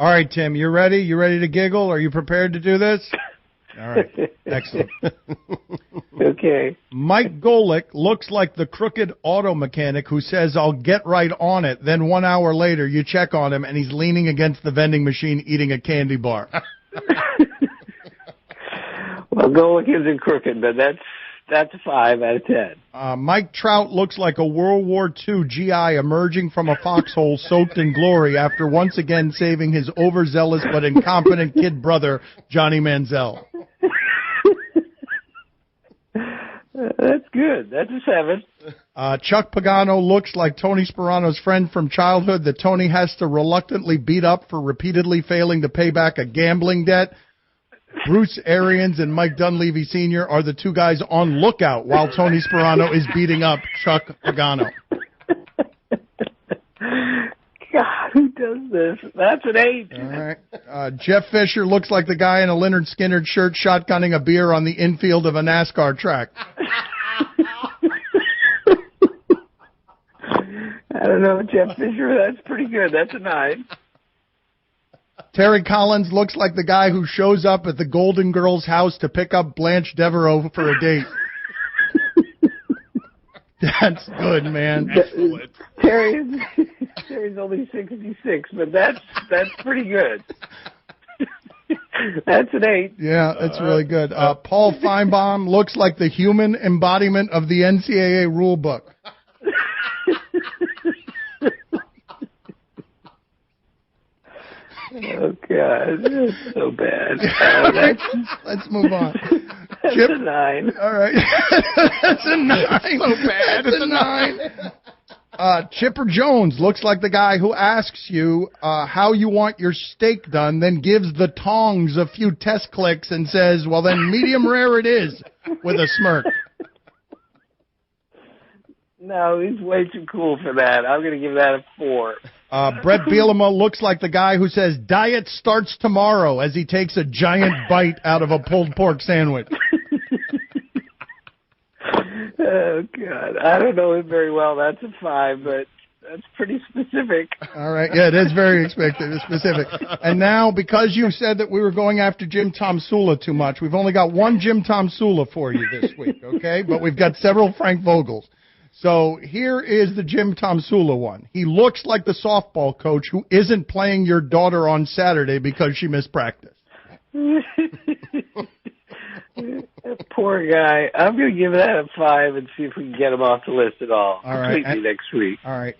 All right, Tim, you ready? You ready to giggle? Are you prepared to do this? All right. Excellent. Okay. Mike Golick looks like the crooked auto mechanic who says, I'll get right on it. Then 1 hour later, you check on him, and he's leaning against the vending machine eating a candy bar. Well, Golick isn't crooked, but that's a 5 out of 10. Mike Trout looks like a World War II GI emerging from a foxhole soaked in glory after once again saving his overzealous but incompetent kid brother, Johnny Manziel. That's good. That's a 7. Chuck Pagano looks like Tony Sperano's friend from childhood that Tony has to reluctantly beat up for repeatedly failing to pay back a gambling debt. Bruce Arians and Mike Dunleavy Sr. are the two guys on lookout while Tony Sperano is beating up Chuck Pagano. God, who does this? That's an 8. All right. Jeff Fisher looks like the guy in a Leonard Skinner shirt shotgunning a beer on the infield of a NASCAR track. I don't know, Jeff Fisher, that's pretty good. That's a 9. Terry Collins looks like the guy who shows up at the Golden Girls' house to pick up Blanche Devereaux for a date. That's good, man. Excellent. Terry's only 66, but that's pretty good. That's an 8. Yeah, that's really good. Paul Feinbaum looks like the human embodiment of the NCAA rule book. Oh, God. That's so bad. Let's move on. That's Chip, a 9. all right. That's a 9. So bad. That's a 9. Chipper Jones looks like the guy who asks you how you want your steak done, then gives the tongs a few test clicks and says, well, then medium rare it is, with a smirk. No, he's way too cool for that. I'm going to give that a 4. Brett Bielema looks like the guy who says, diet starts tomorrow, as he takes a giant bite out of a pulled pork sandwich. Oh, God. I don't know him very well. That's a 5, but that's pretty specific. All right. Yeah, it is very specific. And now, because you said that we were going after Jim Tomsula too much, we've only got one Jim Tomsula for you this week, okay? But we've got several Frank Vogels. So here is the Jim Tomsula one. He looks like the softball coach who isn't playing your daughter on Saturday because she missed practice. Poor guy. I'm going to give that a 5 and see if we can get him off the list at all. All right. Completely next week. All right.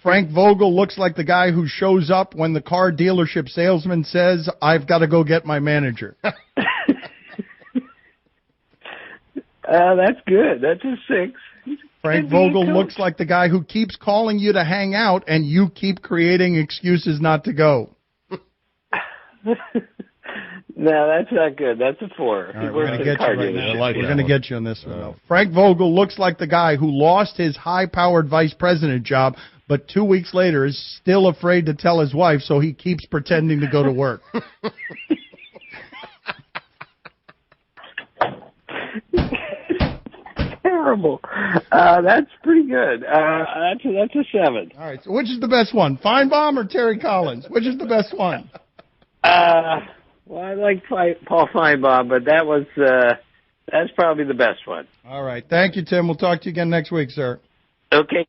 Frank Vogel looks like the guy who shows up when the car dealership salesman says, I've got to go get my manager. That's good. That's a 6. Frank Vogel looks like the guy who keeps calling you to hang out and you keep creating excuses not to go. No, that's not good. That's a 4. Right, we're going to get you right now. Like we're going to get you on this one. Though. Frank Vogel looks like the guy who lost his high-powered vice president job, but 2 weeks later is still afraid to tell his wife, so he keeps pretending to go to work. Terrible. That's pretty good. That's a 7. All right. So which is the best one, Feinbaum or Terry Collins? Which is the best one? Well, I like Paul Feinbaum, but that's probably the best one. All right. Thank you, Tim. We'll talk to you again next week, sir. Okay.